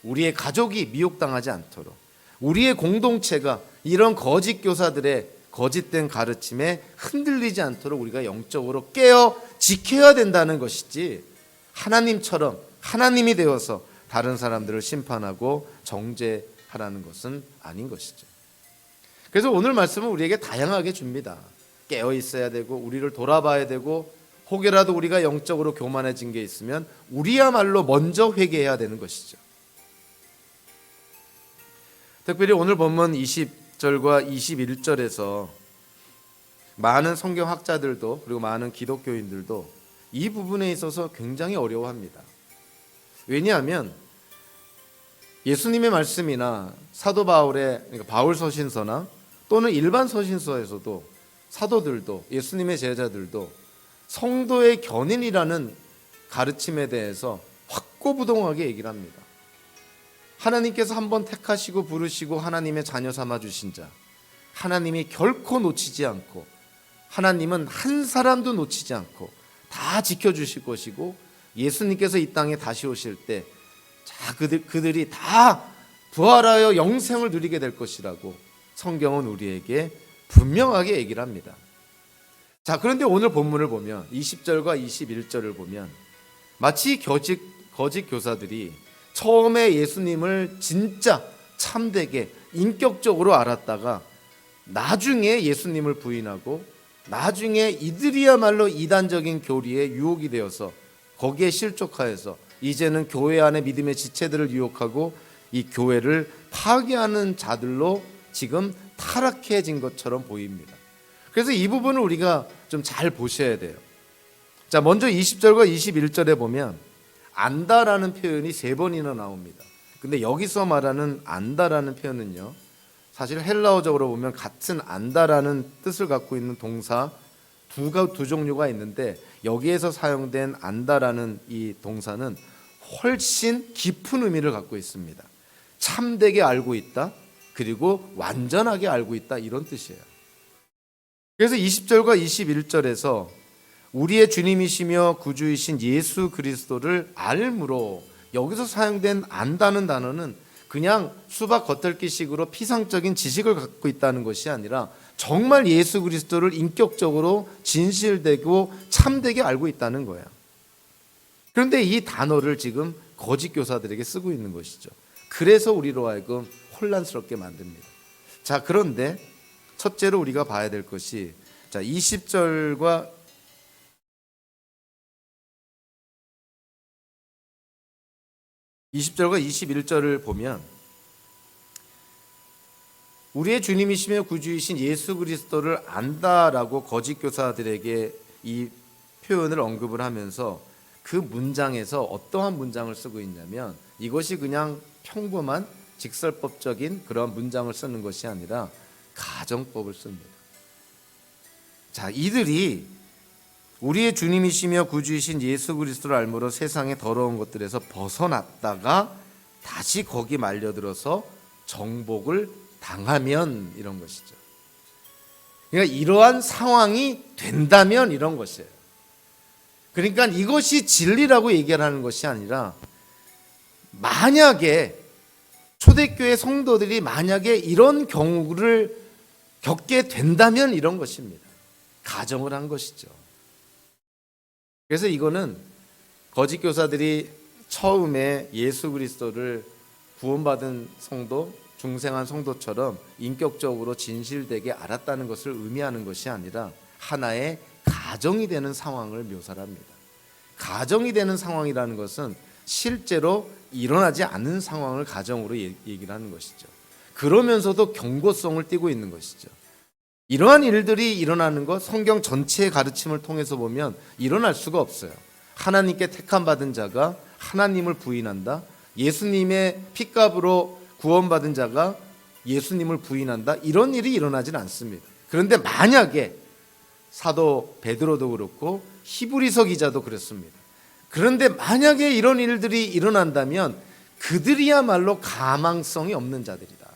우리의 가족이 미혹당하지 않도록, 우리의 공동체가 이런 거짓 교사들의 거짓된 가르침에 흔들리지 않도록 우리가 영적으로 깨어 지켜야 된다는 것이지, 하나님처럼 하나님이 되어서 다른 사람들을 심판하고 정죄하라는 것은 아닌 것이죠. 그래서 오늘 말씀은 우리에게 다양하게 줍니다. 깨어 있어야 되고 우리를 돌아봐야 되고 혹여라도 우리가 영적으로 교만해진 게 있으면 우리야말로 먼저 회개해야 되는 것이죠. 특별히 오늘 본문 20절과 21절에서 많은 성경학자들도 그리고 많은 기독교인들도 이 부분에 있어서 굉장히 어려워합니다. 왜냐하면 예수님의 말씀이나 사도 바울의, 그러니까 바울 서신서나 또는 일반 서신서에서도 사도들도 예수님의 제자들도 성도의 견인이라는 가르침에 대해서 확고부동하게 얘기를 합니다. 하나님께서 한번 택하시고 부르시고 하나님의 자녀 삼아 주신 자, 하나님이 결코 놓치지 않고 하나님은 한 사람도 놓치지 않고 다 지켜주실 것이고 예수님께서 이 땅에 다시 오실 때 그들이 다 부활하여 영생을 누리게 될 것이라고 성경은 우리에게 분명하게 얘기를 합니다. 자, 그런데 오늘 본문을 보면 20절과 21절을 보면 마치 거짓 교사들이 처음에 예수님을 진짜 참되게 인격적으로 알았다가 나중에 예수님을 부인하고 나중에 이들이야말로 이단적인 교리에 유혹이 되어서 거기에 실족하여서 이제는 교회 안에 믿음의 지체들을 유혹하고 이 교회를 파괴하는 자들로 지금 타락해진 것처럼 보입니다. 그래서 이 부분을 우리가 좀 잘 보셔야 돼요. 자, 먼저 20절과 21절에 보면 안다라는 표현이 3번이나 나옵니다. 근데 여기서 말하는 안다라는 표현은요, 사실 헬라어적으로 보면 같은 안다라는 뜻을 갖고 있는 동사 두 종류가 있는데 여기에서 사용된 안다라는 이 동사는 훨씬 깊은 의미를 갖고 있습니다. 참되게 알고 있다, 그리고 완전하게 알고 있다, 이런 뜻이에요. 그래서 20절과 21절에서 우리의 주님이시며 구주이신 예수 그리스도를 알므로, 여기서 사용된 안다는 단어는 그냥 수박 겉핥기식으로 피상적인 지식을 갖고 있다는 것이 아니라 정말 예수 그리스도를 인격적으로 진실되고 참되게 알고 있다는 거예요. 그런데 이 단어를 지금 거짓 교사들에게 쓰고 있는 것이죠. 그래서 우리로 하여금 혼란스럽게 만듭니다. 자, 그런데 첫째로 우리가 봐야 될 것이, 자, 20절과 21절을 보면 우리의 주님이시며 구주이신 예수 그리스도를 안다라고 거짓 교사들에게 이 표현을 언급을 하면서 그 문장에서 어떠한 문장을 쓰고 있냐면 이것이 그냥 평범한 직설법적인 그런 문장을 쓰는 것이 아니라 가정법을 씁니다. 자, 이들이 우리의 주님이시며 구주이신 예수 그리스도를 알므로 세상의 더러운 것들에서 벗어났다가 다시 거기 말려들어서 정복을 당하면 이런 것이죠. 그러니까 이러한 상황이 된다면 이런 것이에요. 그러니까 이것이 진리라고 얘기하는 것이 아니라 만약에 초대교회 성도들이 만약에 이런 경우를 겪게 된다면 이런 것입니다. 가정을 한 것이죠. 그래서 이거는 거짓 교사들이 처음에 예수 그리스도를 구원받은 성도, 중생한 성도처럼 인격적으로 진실되게 알았다는 것을 의미하는 것이 아니라 하나의 가정이 되는 상황을 묘사합니다. 가정이 되는 상황이라는 것은 실제로 일어나지 않는 상황을 가정으로 얘기를 하는 것이죠. 그러면서도 경고성을 띠고 있는 것이죠. 이러한 일들이 일어나는 것 성경 전체의 가르침을 통해서 보면 일어날 수가 없어요. 하나님께 택함 받은 자가 하나님을 부인한다. 예수님의 핏값으로 구원받은 자가 예수님을 부인한다. 이런 일이 일어나지는 않습니다. 그런데 만약에 사도 베드로도 그렇고 히브리서 기자도 그랬습니다. 그런데 만약에 이런 일들이 일어난다면 그들이야말로 가망성이 없는 자들이다.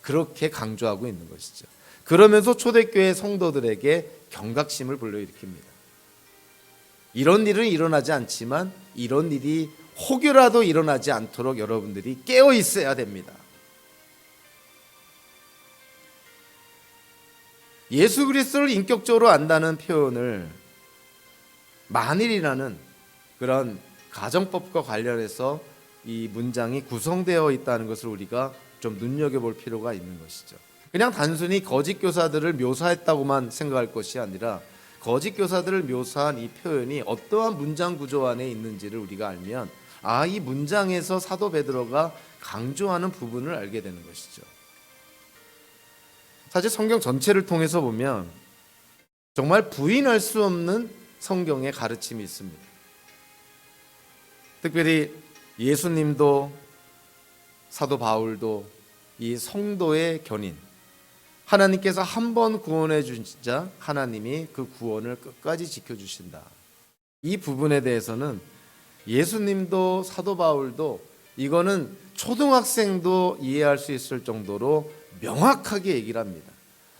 그렇게 강조하고 있는 것이죠. 그러면서 초대교회 성도들에게 경각심을 불러일으킵니다. 이런 일은 일어나지 않지만 이런 일이 혹여라도 일어나지 않도록 여러분들이 깨어 있어야 됩니다. 예수 그리스도를 인격적으로 안다는 표현을 만일이라는 그런 가정법과 관련해서 이 문장이 구성되어 있다는 것을 우리가 좀 눈여겨볼 필요가 있는 것이죠. 그냥 단순히 거짓 교사들을 묘사했다고만 생각할 것이 아니라 거짓 교사들을 묘사한 이 표현이 어떠한 문장 구조 안에 있는지를 우리가 알면 이 문장에서 사도 베드로가 강조하는 부분을 알게 되는 것이죠. 사실 성경 전체를 통해서 보면 정말 부인할 수 없는 성경의 가르침이 있습니다. 특별히 예수님도 사도 바울도 이 성도의 견인, 하나님께서 한 번 구원해 주시자 하나님이 그 구원을 끝까지 지켜주신다. 이 부분에 대해서는 예수님도 사도 바울도 이거는 초등학생도 이해할 수 있을 정도로 명확하게 얘기를 합니다.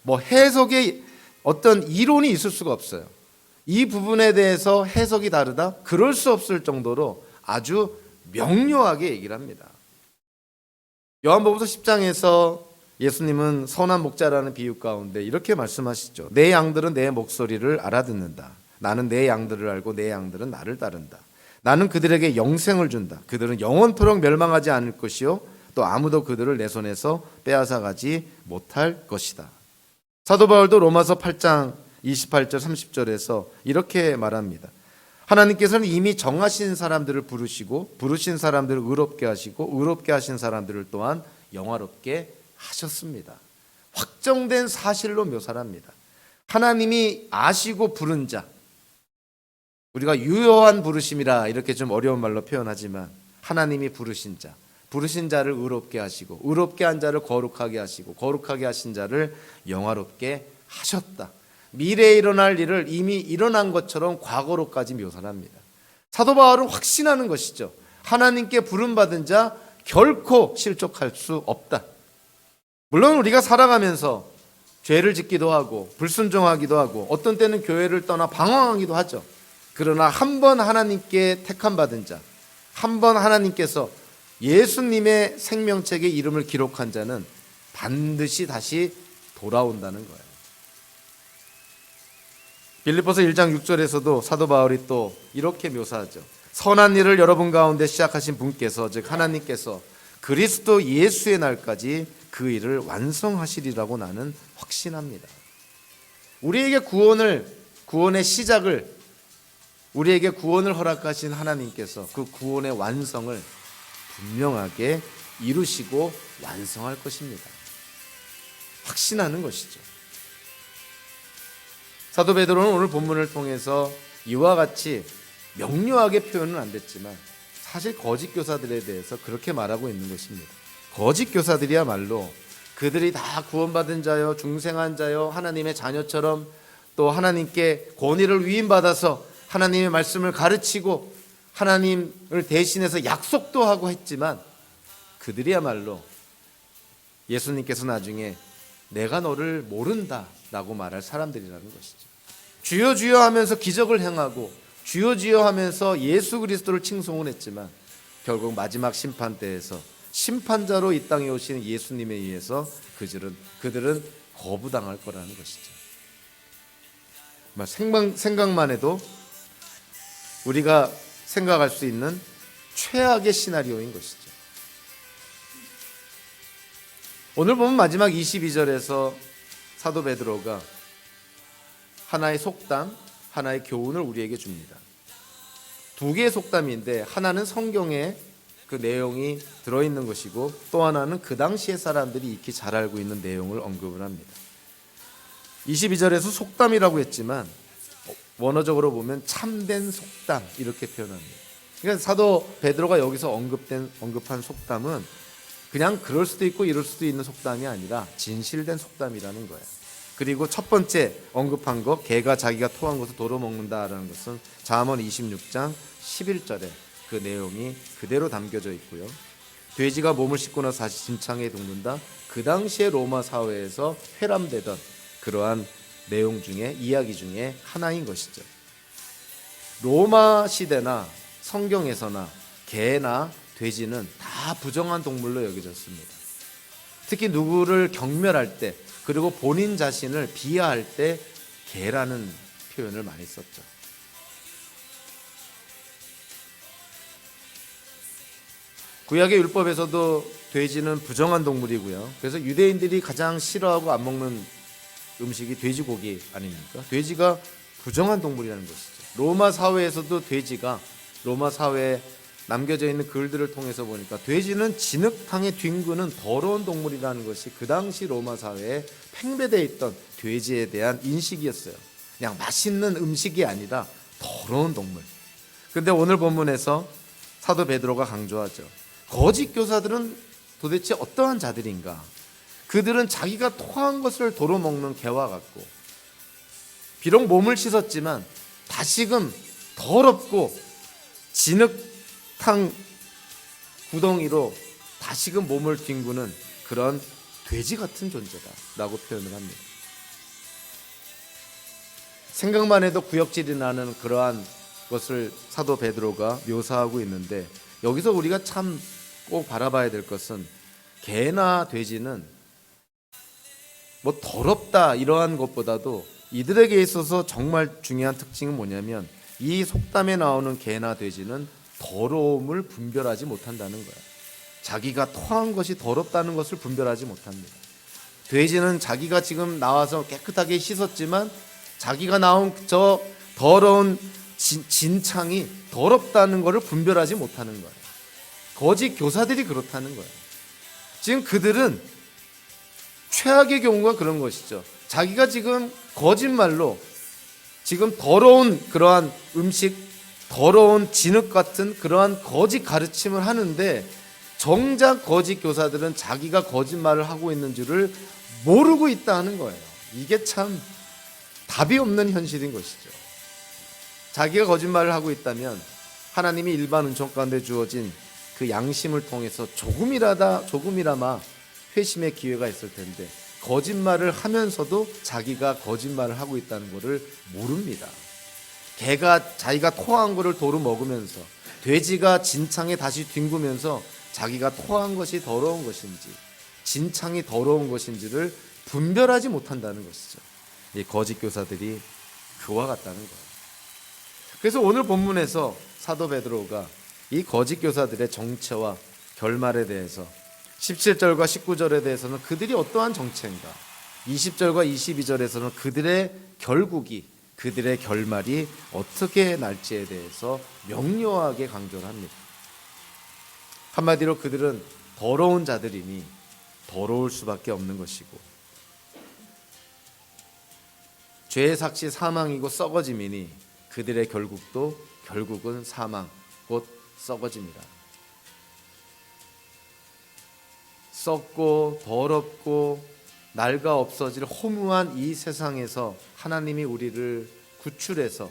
뭐 해석에 어떤 이론이 있을 수가 없어요. 이 부분에 대해서 해석이 다르다? 그럴 수 없을 정도로 아주 명료하게 얘기를 합니다. 요한복음서 10장에서 예수님은 선한 목자라는 비유 가운데 이렇게 말씀하시죠. 내 양들은 내 목소리를 알아듣는다. 나는 내 양들을 알고 내 양들은 나를 따른다. 나는 그들에게 영생을 준다. 그들은 영원토록 멸망하지 않을 것이요 또 아무도 그들을 내 손에서 빼앗아가지 못할 것이다. 사도 바울도 로마서 8장 28절 30절에서 이렇게 말합니다. 하나님께서는 이미 정하신 사람들을 부르시고 부르신 사람들을 의롭게 하시고 의롭게 하신 사람들을 또한 영화롭게 하셨습니다. 확정된 사실로 묘사합니다. 하나님이 아시고 부른 자, 우리가 유효한 부르심이라 이렇게 좀 어려운 말로 표현하지만 하나님이 부르신 자, 부르신 자를 의롭게 하시고 의롭게 한 자를 거룩하게 하시고 거룩하게 하신 자를 영화롭게 하셨다. 미래에 일어날 일을 이미 일어난 것처럼 과거로까지 묘사합니다. 사도 바울은 확신하는 것이죠. 하나님께 부름받은 자 결코 실족할 수 없다. 물론 우리가 살아가면서 죄를 짓기도 하고 불순종하기도 하고 어떤 때는 교회를 떠나 방황하기도 하죠. 그러나 한 번 하나님께 택함 받은 자, 한 번 하나님께서 예수님의 생명책에 이름을 기록한 자는 반드시 다시 돌아온다는 거예요. 빌립보서 1장 6절에서도 사도 바울이 또 이렇게 묘사하죠. 선한 일을 여러분 가운데 시작하신 분께서 즉 하나님께서 그리스도 예수의 날까지 그 일을 완성하시리라고 나는 확신합니다. 우리에게 구원의 시작을 우리에게 구원을 허락하신 하나님께서 그 구원의 완성을 분명하게 이루시고 완성할 것입니다. 확신하는 것이죠. 사도 베드로는 오늘 본문을 통해서 이와 같이 명료하게 표현은 안 됐지만 사실 거짓 교사들에 대해서 그렇게 말하고 있는 것입니다. 거짓 교사들이야말로 그들이 다 구원받은 자요, 중생한 자요, 하나님의 자녀처럼 또 하나님께 권위를 위임받아서 하나님의 말씀을 가르치고 하나님을 대신해서 약속도 하고 했지만 그들이야말로 예수님께서 나중에 내가 너를 모른다 라고 말할 사람들이라는 것이죠. 주여 주여 하면서 기적을 행하고 주여 주여 하면서 예수 그리스도를 칭송을 했지만 결국 마지막 심판 때에서 심판자로 이 땅에 오신 예수님에 의해서 그들은 거부당할 거라는 것이죠. 생각만 해도 우리가 생각할 수 있는 최악의 시나리오인 것이죠. 오늘 보면 마지막 22절에서 사도 베드로가 하나의 속담, 하나의 교훈을 우리에게 줍니다. 두 개의 속담인데 하나는 성경에 그 내용이 들어있는 것이고 또 하나는 그 당시의 사람들이 익히 잘 알고 있는 내용을 언급을 합니다. 22절에서 속담이라고 했지만 원어적으로 보면 참된 속담 이렇게 표현합니다. 그러니까 사도 베드로가 여기서 언급한 속담은 그냥 그럴 수도 있고 이럴 수도 있는 속담이 아니라 진실된 속담이라는 거예요. 그리고 첫 번째 언급한 거, 개가 자기가 토한 것을 도로 먹는다라는 것은 잠언 26장 11절에 그 내용이 그대로 담겨져 있고요. 돼지가 몸을 씻고 나서 다시 진창에 둥근다. 그 당시에 로마 사회에서 회람되던 그러한 내용 중에 이야기 중에 하나인 것이죠. 로마 시대나 성경에서나 개나 돼지는 다 부정한 동물로 여겨졌습니다. 특히 누구를 경멸할 때 그리고 본인 자신을 비하할 때 개라는 표현을 많이 썼죠. 구약의 율법에서도 돼지는 부정한 동물이고요. 그래서 유대인들이 가장 싫어하고 안 먹는 음식이 돼지고기 아닙니까? 돼지가 부정한 동물이라는 것이죠. 로마 사회에서도 돼지가 로마 사회에 남겨져 있는 글들을 통해서 보니까 돼지는 진흙탕에 뒹구는 더러운 동물이라는 것이 그 당시 로마 사회에 팽배되어 있던 돼지에 대한 인식이었어요. 그냥 맛있는 음식이 아니라 더러운 동물. 그런데 오늘 본문에서 사도 베드로가 강조하죠. 거짓 교사들은 도대체 어떠한 자들인가? 그들은 자기가 토한 것을 도로 먹는 개와 같고 비록 몸을 씻었지만 다시금 더럽고 진흙탕 구덩이로 다시금 몸을 뒹구는 그런 돼지 같은 존재다라고 표현을 합니다. 생각만 해도 구역질이 나는 그러한 것을 사도 베드로가 묘사하고 있는데 여기서 우리가 참 꼭 바라봐야 될 것은 개나 돼지는 뭐 더럽다 이러한 것보다도 이들에게 있어서 정말 중요한 특징은 뭐냐면 이 속담에 나오는 개나 돼지는 더러움을 분별하지 못한다는 거예요. 자기가 토한 것이 더럽다는 것을 분별하지 못합니다. 돼지는 자기가 지금 나와서 깨끗하게 씻었지만 자기가 나온 저 더러운 진창이 더럽다는 것을 분별하지 못하는 거예요. 거짓 교사들이 그렇다는 거예요. 지금 그들은 최악의 경우가 그런 것이죠. 자기가 지금 거짓말로 지금 더러운 그러한 음식, 더러운 진흙 같은 그러한 거짓 가르침을 하는데 정작 거짓 교사들은 자기가 거짓말을 하고 있는 줄을 모르고 있다 하는 거예요. 이게 참 답이 없는 현실인 것이죠. 자기가 거짓말을 하고 있다면 하나님이 일반 은총 가운데 주어진 그 양심을 통해서 조금이라마 회심의 기회가 있을 텐데 거짓말을 하면서도 자기가 거짓말을 하고 있다는 것을 모릅니다. 개가 자기가 토한 것을 도로 먹으면서 돼지가 진창에 다시 뒹구면서 자기가 토한 것이 더러운 것인지 진창이 더러운 것인지를 분별하지 못한다는 것이죠. 이 거짓 교사들이 그와 같다는 거예요. 그래서 오늘 본문에서 사도 베드로가 이 거짓 교사들의 정체와 결말에 대해서 17절과 19절에 대해서는 그들이 어떠한 정체인가, 20절과 22절에서는 그들의 결국이, 그들의 결말이 어떻게 날지에 대해서 명료하게 강조를 합니다. 한마디로 그들은 더러운 자들이니 더러울 수밖에 없는 것이고 죄의 삭시 사망이고 썩어짐이니 그들의 결국은 사망 곧 썩어집니다. 썩고 더럽고 낡아 없어질 허무한 이 세상에서 하나님이 우리를 구출해서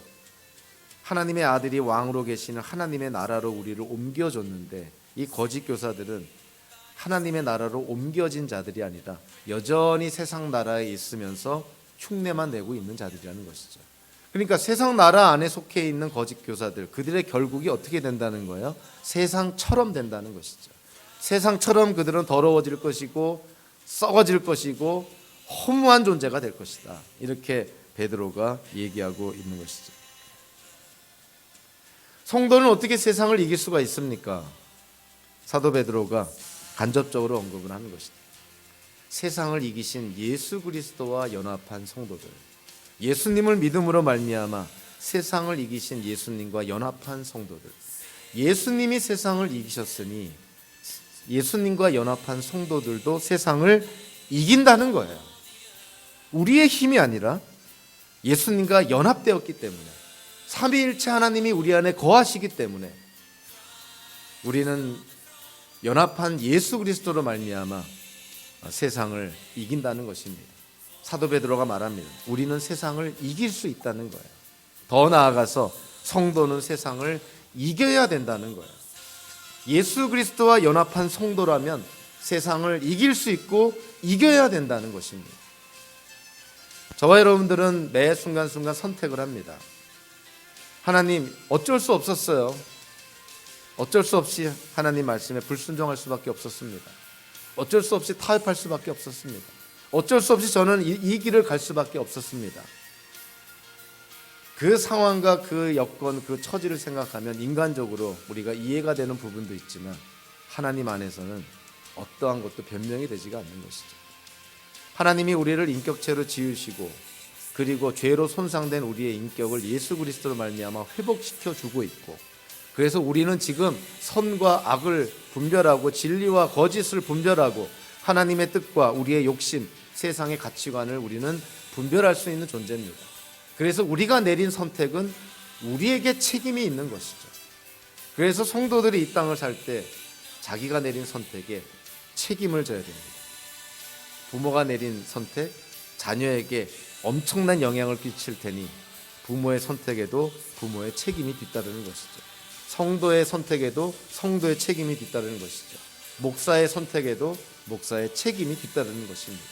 하나님의 아들이 왕으로 계시는 하나님의 나라로 우리를 옮겨줬는데, 이 거짓 교사들은 하나님의 나라로 옮겨진 자들이 아니라 여전히 세상 나라에 있으면서 흉내만 내고 있는 자들이라는 것이죠. 그러니까 세상 나라 안에 속해 있는 거짓 교사들, 그들의 결국이 어떻게 된다는 거예요? 세상처럼 된다는 것이죠. 세상처럼 그들은 더러워질 것이고 썩어질 것이고 허무한 존재가 될 것이다. 이렇게 베드로가 얘기하고 있는 것이죠. 성도는 어떻게 세상을 이길 수가 있습니까? 사도 베드로가 간접적으로 언급을 하는 것이다. 세상을 이기신 예수 그리스도와 연합한 성도들, 예수님을 믿음으로 말미암아 세상을 이기신 예수님과 연합한 성도들, 예수님이 세상을 이기셨으니 예수님과 연합한 성도들도 세상을 이긴다는 거예요. 우리의 힘이 아니라 예수님과 연합되었기 때문에, 삼위일체 하나님이 우리 안에 거하시기 때문에 우리는 연합한 예수 그리스도로 말미암아 세상을 이긴다는 것입니다. 사도 베드로가 말합니다. 우리는 세상을 이길 수 있다는 거예요. 더 나아가서 성도는 세상을 이겨야 된다는 거예요. 예수 그리스도와 연합한 성도라면 세상을 이길 수 있고 이겨야 된다는 것입니다. 저와 여러분들은 매 순간순간 선택을 합니다. 하나님, 어쩔 수 없었어요. 어쩔 수 없이 하나님 말씀에 불순종할 수밖에 없었습니다. 어쩔 수 없이 타협할 수밖에 없었습니다. 어쩔 수 없이 저는 이 길을 갈 수밖에 없었습니다. 그 상황과 그 여건, 그 처지를 생각하면 인간적으로 우리가 이해가 되는 부분도 있지만 하나님 안에서는 어떠한 것도 변명이 되지가 않는 것이죠. 하나님이 우리를 인격체로 지으시고 그리고 죄로 손상된 우리의 인격을 예수 그리스도로 말미암아 회복시켜 주고 있고, 그래서 우리는 지금 선과 악을 분별하고 진리와 거짓을 분별하고 하나님의 뜻과 우리의 욕심, 세상의 가치관을 우리는 분별할 수 있는 존재입니다. 그래서 우리가 내린 선택은 우리에게 책임이 있는 것이죠. 그래서 성도들이 이 땅을 살 때 자기가 내린 선택에 책임을 져야 됩니다. 부모가 내린 선택, 자녀에게 엄청난 영향을 끼칠 테니 부모의 선택에도 부모의 책임이 뒤따르는 것이죠. 성도의 선택에도 성도의 책임이 뒤따르는 것이죠. 목사의 선택에도 목사의 책임이 뒤따르는 것입니다.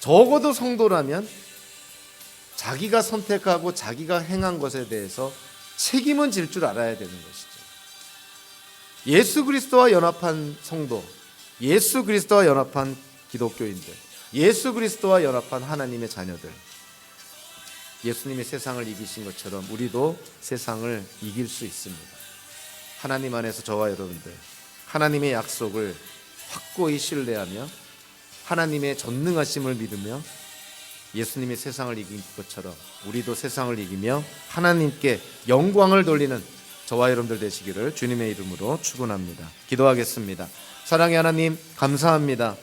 적어도 성도라면 자기가 선택하고 자기가 행한 것에 대해서 책임은 질 줄 알아야 되는 것이죠. 예수 그리스도와 연합한 성도, 예수 그리스도와 연합한 기독교인들, 예수 그리스도와 연합한 하나님의 자녀들, 예수님이 세상을 이기신 것처럼 우리도 세상을 이길 수 있습니다. 하나님 안에서 저와 여러분들 하나님의 약속을 확고히 신뢰하며 하나님의 전능하심을 믿으며 예수님이 세상을 이긴 것처럼 우리도 세상을 이기며 하나님께 영광을 돌리는 저와 여러분들 되시기를 주님의 이름으로 축원합니다. 기도하겠습니다. 사랑의 하나님, 감사합니다.